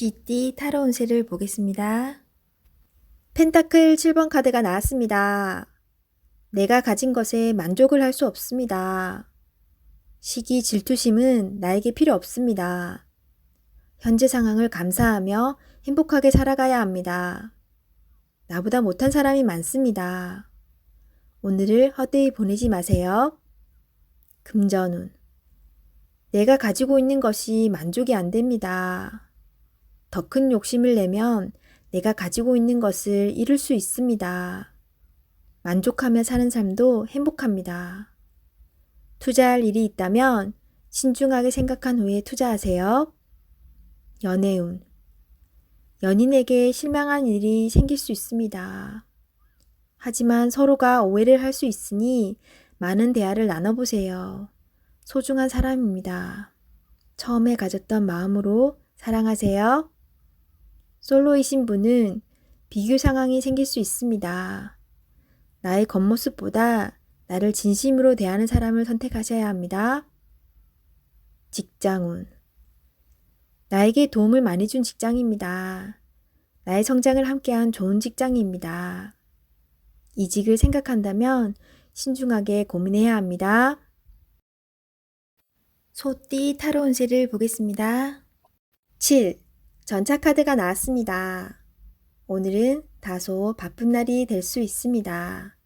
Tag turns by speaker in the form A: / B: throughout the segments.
A: GT 타로 운세를 보겠습니다. 펜타클 7번 카드가 나왔습니다. 내가 가진 것에 만족을 할 수 없습니다. 시기 질투심은 나에게 필요 없습니다. 현재 상황을 감사하며 행복하게 살아가야 합니다. 나보다 못한 사람이 많습니다. 오늘을 헛되이 보내지 마세요. 금전운. 내가 가지고 있는 것이 만족이 안 됩니다. 더 큰 욕심을 내면 내가 가지고 있는 것을 잃을 수 있습니다. 만족하며 사는 삶도 행복합니다. 투자할 일이 있다면 신중하게 생각한 후에 투자하세요. 연애운. 연인에게 실망한 일이 생길 수 있습니다. 하지만 서로가 오해를 할 수 있으니 많은 대화를 나눠보세요. 소중한 사람입니다. 처음에 가졌던 마음으로 사랑하세요. 솔로이신 분은 비교 상황이 생길 수 있습니다. 나의 겉모습보다 나를 진심으로 대하는 사람을 선택하셔야 합니다. 직장운. 나에게 도움을 많이 준 직장입니다. 나의 성장을 함께한 좋은 직장입니다. 이직을 생각한다면 신중하게 고민해야 합니다. 소띠 타로 운세를 보겠습니다. 7. 전차 카드가 나왔습니다. 오늘은 다소 바쁜 날이 될 수 있습니다.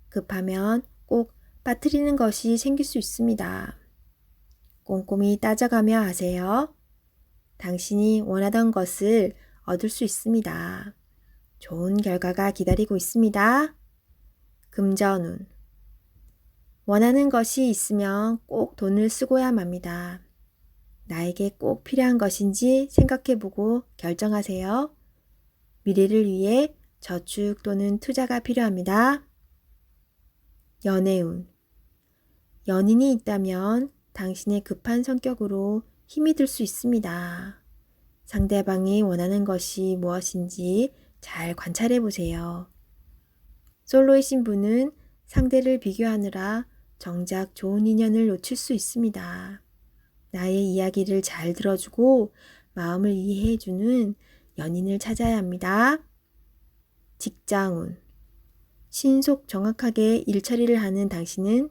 A: 급하면 꼭 빠뜨리는 것이 생길 수 있습니다. 꼼꼼히 따져가며 하세요. 당신이 원하던 것을 얻을 수 있습니다. 좋은 결과가 기다리고 있습니다. 금전운. 원하는 것이 있으면 꼭 돈을 쓰고야 맙니다. 나에게 꼭 필요한 것인지 생각해보고 결정하세요. 미래를 위해 저축 또는 투자가 필요합니다. 연애운. 연인이 있다면 당신의 급한 성격으로 힘이 들 수 있습니다. 상대방이 원하는 것이 무엇인지 잘 관찰해 보세요. 솔로이신 분은 상대를 비교하느라 정작 좋은 인연을 놓칠 수 있습니다. 나의 이야기를 잘 들어주고 마음을 이해해주는 연인을 찾아야 합니다. 직장운. 신속 정확하게 일처리를 하는 당신은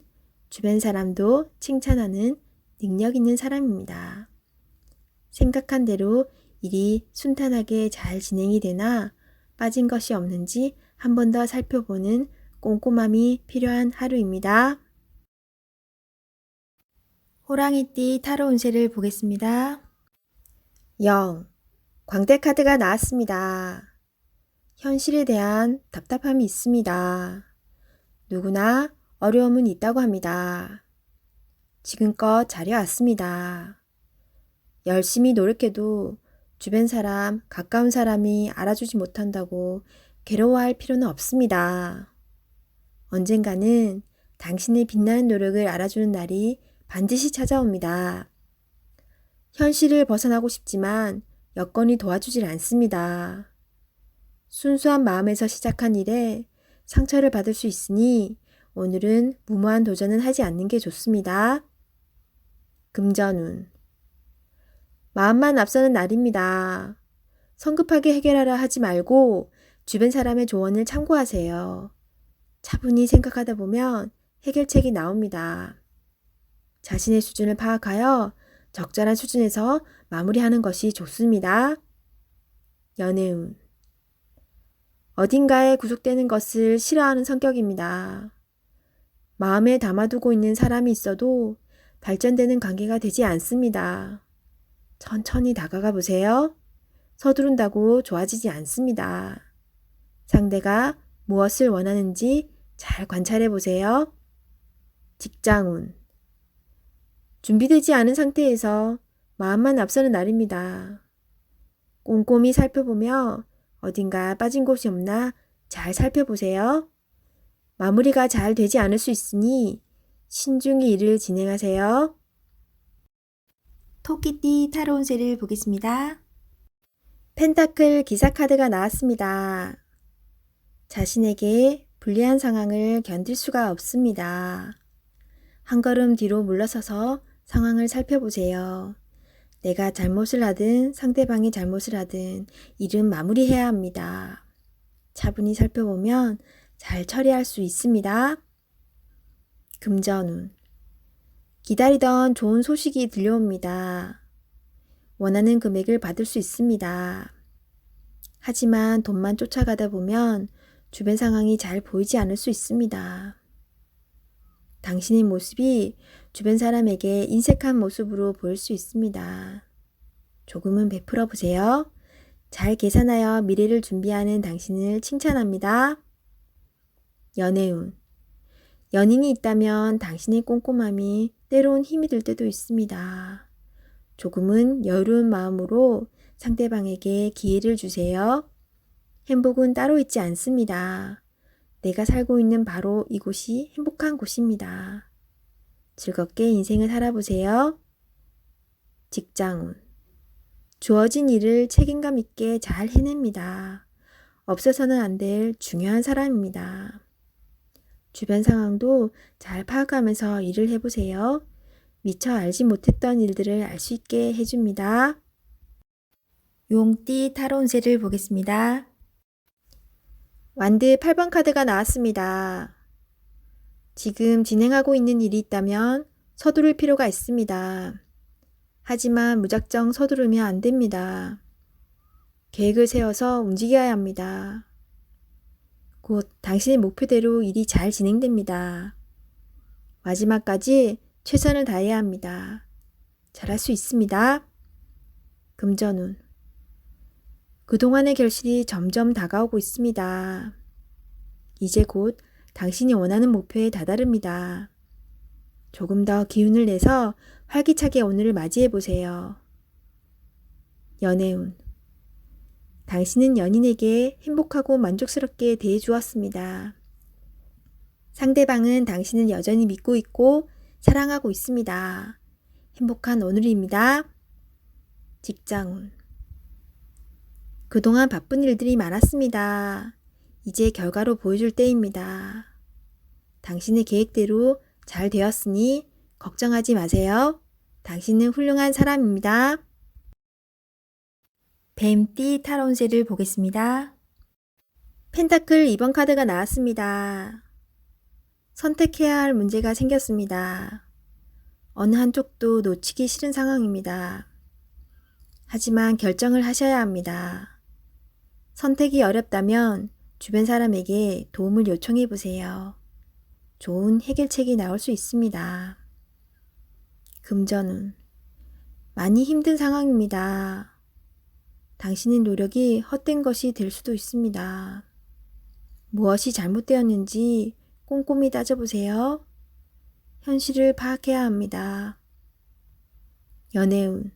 A: 주변 사람도 칭찬하는 능력 있는 사람입니다. 생각한 대로 일이 순탄하게 잘 진행이 되나 빠진 것이 없는지 한 번 더 살펴보는 꼼꼼함이 필요한 하루입니다. 호랑이띠 타로 운세를 보겠습니다. 0. 광대 카드가 나왔습니다. 현실에 대한 답답함이 있습니다. 누구나 어려움은 있다고 합니다. 지금껏 잘해왔습니다. 열심히 노력해도 주변 사람, 가까운 사람이 알아주지 못한다고 괴로워할 필요는 없습니다. 언젠가는 당신의 빛나는 노력을 알아주는 날이 반드시 찾아옵니다. 현실을 벗어나고 싶지만 여건이 도와주질 않습니다. 순수한 마음에서 시작한 일에 상처를 받을 수 있으니 오늘은 무모한 도전은 하지 않는 게 좋습니다. 금전운. 마음만 앞서는 날입니다. 성급하게 해결하려 하지 말고 주변 사람의 조언을 참고하세요. 차분히 생각하다 보면 해결책이 나옵니다. 자신의 수준을 파악하여 적절한 수준에서 마무리하는 것이 좋습니다. 연애운. 어딘가에 구속되는 것을 싫어하는 성격입니다. 마음에 담아두고 있는 사람이 있어도 발전되는 관계가 되지 않습니다. 천천히 다가가 보세요. 서두른다고 좋아지지 않습니다. 상대가 무엇을 원하는지 잘 관찰해 보세요. 직장운. 준비되지 않은 상태에서 마음만 앞서는 날입니다. 꼼꼼히 살펴보며 어딘가 빠진 곳이 없나 잘 살펴보세요. 마무리가 잘 되지 않을 수 있으니 신중히 일을 진행하세요. 토끼띠 타로 운세를 보겠습니다. 펜타클 기사 카드가 나왔습니다. 자신에게 불리한 상황을 견딜 수가 없습니다. 한 걸음 뒤로 물러서서 상황을 살펴보세요. 내가 잘못을 하든 상대방이 잘못을 하든 일은 마무리해야 합니다. 차분히 살펴보면 잘 처리할 수 있습니다. 금전운. 기다리던 좋은 소식이 들려옵니다. 원하는 금액을 받을 수 있습니다. 하지만 돈만 쫓아가다 보면 주변 상황이 잘 보이지 않을 수 있습니다. 당신의 모습이 주변 사람에게 인색한 모습으로 보일 수 있습니다. 조금은 베풀어 보세요. 잘 계산하여 미래를 준비하는 당신을 칭찬합니다. 연애운. 연인이 있다면 당신의 꼼꼼함이 때론 힘이 들 때도 있습니다. 조금은 여유로운 마음으로 상대방에게 기회를 주세요. 행복은 따로 있지 않습니다. 내가 살고 있는 바로 이곳이 행복한 곳입니다. 즐겁게 인생을 살아보세요. 직장운. 주어진 일을 책임감 있게 잘 해냅니다. 없어서는 안 될 중요한 사람입니다. 주변 상황도 잘 파악하면서 일을 해보세요. 미처 알지 못했던 일들을 알 수 있게 해줍니다. 용띠 타로 운세를 보겠습니다. 완드 8번 카드가 나왔습니다. 지금 진행하고 있는 일이 있다면 서두를 필요가 있습니다. 하지만 무작정 서두르면 안 됩니다. 계획을 세워서 움직여야 합니다. 곧 당신의 목표대로 일이 잘 진행됩니다. 마지막까지 최선을 다해야 합니다. 잘할 수 있습니다. 금전운. 그동안의 결실이 점점 다가오고 있습니다. 이제 곧 당신이 원하는 목표에 다다릅니다. 조금 더 기운을 내서 활기차게 오늘을 맞이해 보세요. 연애운. 당신은 연인에게 행복하고 만족스럽게 대해 주었습니다. 상대방은 당신을 여전히 믿고 있고 사랑하고 있습니다. 행복한 오늘입니다. 직장운. 그동안 바쁜 일들이 많았습니다. 이제 결과로 보여줄 때입니다. 당신의 계획대로 잘 되었으니 걱정하지 마세요. 당신은 훌륭한 사람입니다. 뱀띠 타로 운세를 보겠습니다. 펜타클 2번 카드가 나왔습니다. 선택해야 할 문제가 생겼습니다. 어느 한쪽도 놓치기 싫은 상황입니다. 하지만 결정을 하셔야 합니다. 선택이 어렵다면 주변 사람에게 도움을 요청해 보세요. 좋은 해결책이 나올 수 있습니다. 금전운. 많이 힘든 상황입니다. 당신의 노력이 헛된 것이 될 수도 있습니다. 무엇이 잘못되었는지 꼼꼼히 따져보세요. 현실을 파악해야 합니다. 연애운.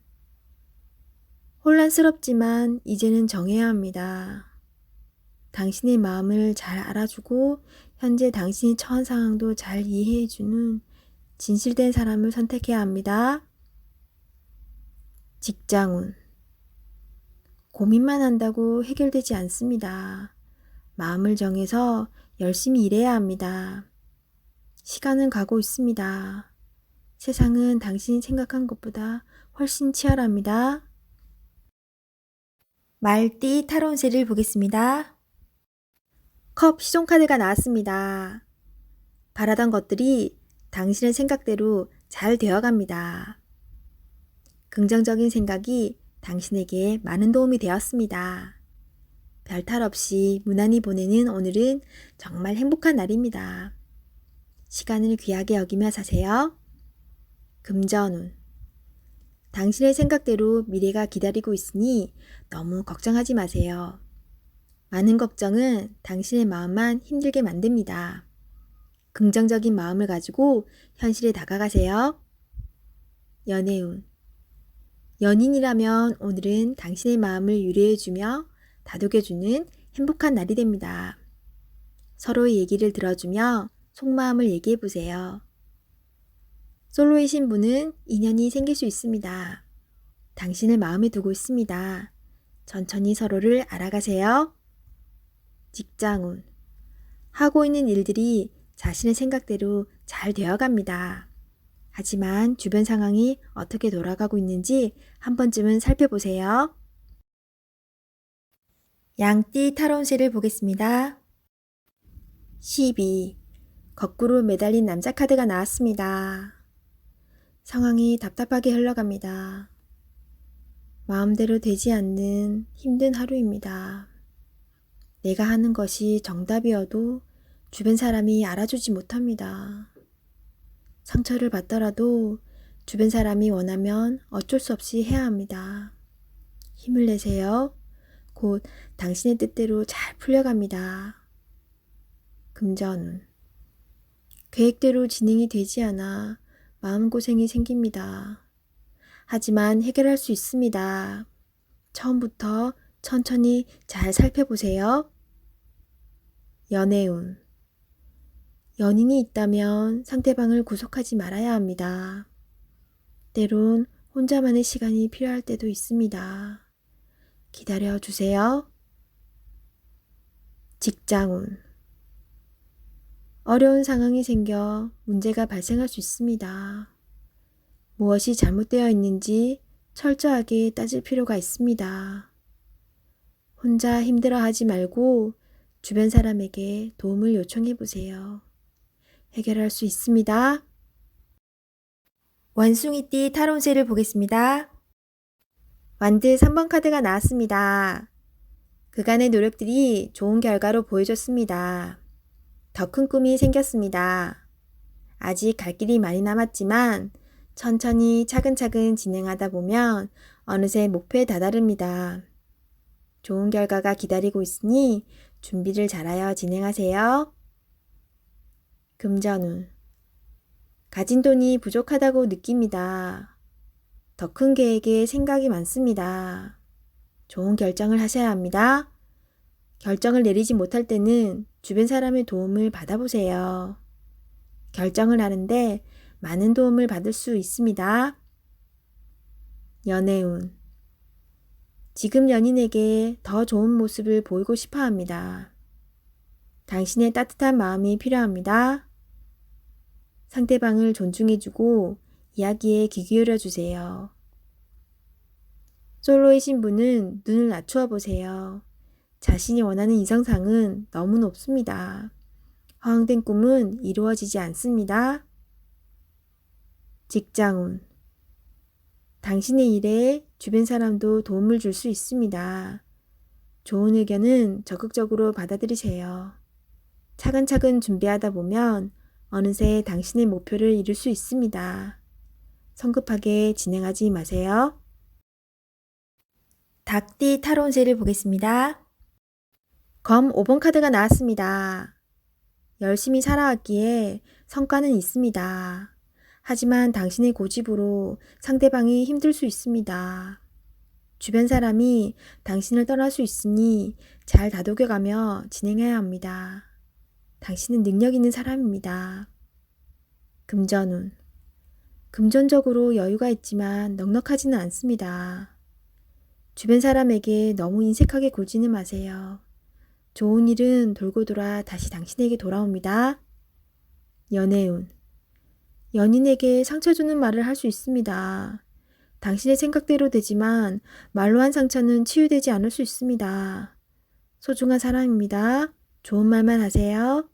A: 혼란스럽지만 이제는 정해야 합니다. 당신의 마음을 잘 알아주고 현재 당신이 처한 상황도 잘 이해해주는 진실된 사람을 선택해야 합니다. 직장운. 고민만 한다고 해결되지 않습니다. 마음을 정해서 열심히 일해야 합니다. 시간은 가고 있습니다. 세상은 당신이 생각한 것보다 훨씬 치열합니다. 말띠 타로 운세를 보겠습니다. 컵 시종 카드가 나왔습니다. 바라던 것들이 당신의 생각대로 잘 되어갑니다. 긍정적인 생각이 당신에게 많은 도움이 되었습니다. 별탈 없이 무난히 보내는 오늘은 정말 행복한 날입니다. 시간을 귀하게 여기며 사세요. 금전운. 당신의 생각대로 미래가 기다리고 있으니 너무 걱정하지 마세요. 많은 걱정은 당신의 마음만 힘들게 만듭니다. 긍정적인 마음을 가지고 현실에 다가가세요. 연애운. 연인이라면 오늘은 당신의 마음을 유래해주며 다독여주는 행복한 날이 됩니다. 서로의 얘기를 들어주며 속마음을 얘기해보세요. 솔로이신 분은 인연이 생길 수 있습니다. 당신을 마음에 두고 있습니다. 천천히 서로를 알아가세요. 직장운. 하고 있는 일들이 자신의 생각대로 잘 되어갑니다. 하지만 주변 상황이 어떻게 돌아가고 있는지 한 번쯤은 살펴보세요. 양띠 타로운세를 보겠습니다. 12. 거꾸로 매달린 남자 카드가 나왔습니다. 상황이 답답하게 흘러갑니다. 마음대로 되지 않는 힘든 하루입니다. 내가 하는 것이 정답이어도 주변 사람이 알아주지 못합니다. 상처를 받더라도 주변 사람이 원하면 어쩔 수 없이 해야 합니다. 힘을 내세요. 곧 당신의 뜻대로 잘 풀려갑니다. 금전운. 계획대로 진행이 되지 않아 마음고생이 생깁니다. 하지만 해결할 수 있습니다. 처음부터 천천히 잘 살펴보세요. 연애운. 연인이 있다면 상대방을 구속하지 말아야 합니다. 때론 혼자만의 시간이 필요할 때도 있습니다. 기다려 주세요. 직장운. 어려운 상황이 생겨 문제가 발생할 수 있습니다. 무엇이 잘못되어 있는지 철저하게 따질 필요가 있습니다. 혼자 힘들어하지 말고 주변 사람에게 도움을 요청해 보세요. 해결할 수 있습니다. 원숭이띠 타로운세를 보겠습니다. 완드 3번 카드가 나왔습니다. 그간의 노력들이 좋은 결과로 보여줬습니다. 더 큰 꿈이 생겼습니다. 아직 갈 길이 많이 남았지만 천천히 차근차근 진행하다 보면 어느새 목표에 다다릅니다. 좋은 결과가 기다리고 있으니 준비를 잘하여 진행하세요. 금전운. 가진 돈이 부족하다고 느낍니다. 더 큰 계획에 생각이 많습니다. 좋은 결정을 하셔야 합니다. 결정을 내리지 못할 때는 주변 사람의 도움을 받아보세요. 결정을 하는데 많은 도움을 받을 수 있습니다. 연애운. 지금 연인에게 더 좋은 모습을 보이고 싶어 합니다. 당신의 따뜻한 마음이 필요합니다. 상대방을 존중해주고 이야기에 귀 기울여 주세요. 솔로의 신부는 눈을 낮추어 보세요. 자신이 원하는 이성상은 너무 높습니다. 허황된 꿈은 이루어지지 않습니다. 직장운. 당신의 일에 주변 사람도 도움을 줄 수 있습니다. 좋은 의견은 적극적으로 받아들이세요. 차근차근 준비하다 보면 어느새 당신의 목표를 이룰 수 있습니다. 성급하게 진행하지 마세요. 닭띠 타로운세를 보겠습니다. 검 5번 카드가 나왔습니다. 열심히 살아왔기에 성과는 있습니다. 하지만 당신의 고집으로 상대방이 힘들 수 있습니다. 주변 사람이 당신을 떠날 수 있으니 잘 다독여가며 진행해야 합니다. 당신은 능력 있는 사람입니다. 금전운. 금전적으로 여유가 있지만 넉넉하지는 않습니다. 주변 사람에게 너무 인색하게 굴지는 마세요. 좋은 일은 돌고 돌아 다시 당신에게 돌아옵니다. 연애운. 연인에게 상처 주는 말을 할 수 있습니다. 당신의 생각대로 되지만 말로 한 상처는 치유되지 않을 수 있습니다. 소중한 사람입니다. 좋은 말만 하세요.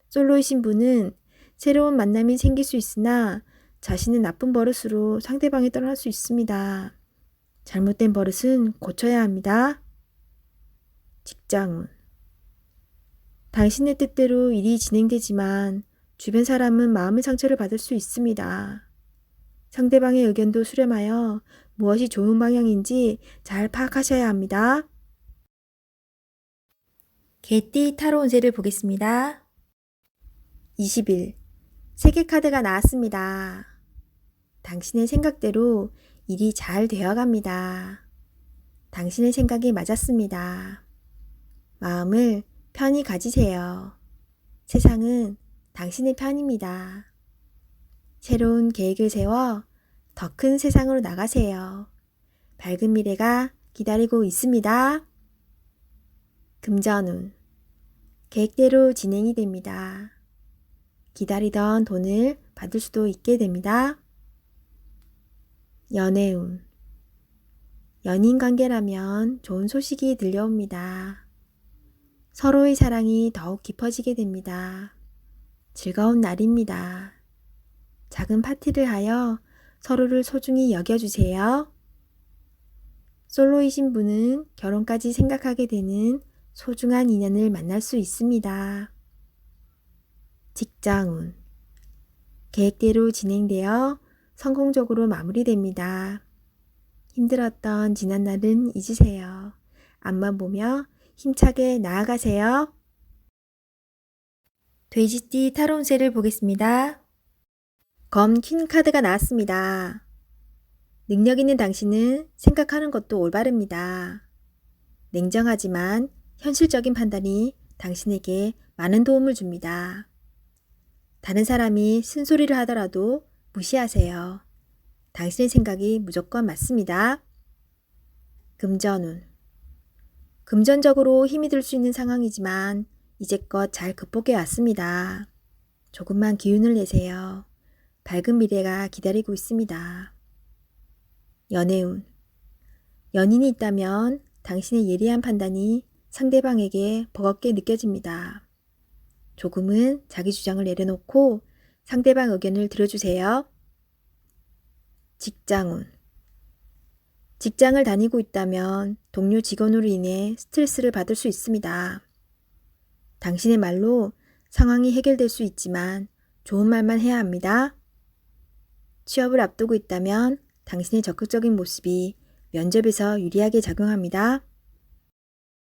A: 솔로이신 분은 새로운 만남이 생길 수 있으나 자신의 나쁜 버릇으로 상대방이 떠날 수 있습니다. 잘못된 버릇은 고쳐야 합니다. 직장운. 당신의 뜻대로 일이 진행되지만 주변 사람은 마음의 상처를 받을 수 있습니다. 상대방의 의견도 수렴하여 무엇이 좋은 방향인지 잘 파악하셔야 합니다. 개띠 타로운세를 보겠습니다. 20일. 세계 카드가 나왔습니다. 당신의 생각대로 일이 잘 되어갑니다. 당신의 생각이 맞았습니다. 마음을 편히 가지세요. 세상은 당신의 편입니다. 새로운 계획을 세워 더 큰 세상으로 나가세요. 밝은 미래가 기다리고 있습니다. 금전운. 계획대로 진행이 됩니다. 기다리던 돈을 받을 수도 있게 됩니다. 연애운. 연인 관계라면 좋은 소식이 들려옵니다. 서로의 사랑이 더욱 깊어지게 됩니다. 즐거운 날입니다. 작은 파티를 하여 서로를 소중히 여겨주세요. 솔로이신 분은 결혼까지 생각하게 되는 소중한 인연을 만날 수 있습니다. 직장운. 계획대로 진행되어 성공적으로 마무리됩니다. 힘들었던 지난날은 잊으세요. 앞만 보며 힘차게 나아가세요. 돼지띠 타로 운세를 보겠습니다. 검 퀸 카드가 나왔습니다. 능력 있는 당신은 생각하는 것도 올바릅니다. 냉정하지만 현실적인 판단이 당신에게 많은 도움을 줍니다. 다른 사람이 쓴소리를 하더라도 무시하세요. 당신의 생각이 무조건 맞습니다. 금전운. 금전적으로 힘이 들 수 있는 상황이지만 이제껏 잘 극복해 왔습니다. 조금만 기운을 내세요. 밝은 미래가 기다리고 있습니다. 연애운. 연인이 있다면 당신의 예리한 판단이 상대방에게 버겁게 느껴집니다. 조금은 자기 주장을 내려놓고 상대방 의견을 들어주세요. 직장운. 직장을 다니고 있다면 동료 직원으로 인해 스트레스를 받을 수 있습니다. 당신의 말로 상황이 해결될 수 있지만 좋은 말만 해야 합니다. 취업을 앞두고 있다면 당신의 적극적인 모습이 면접에서 유리하게 작용합니다.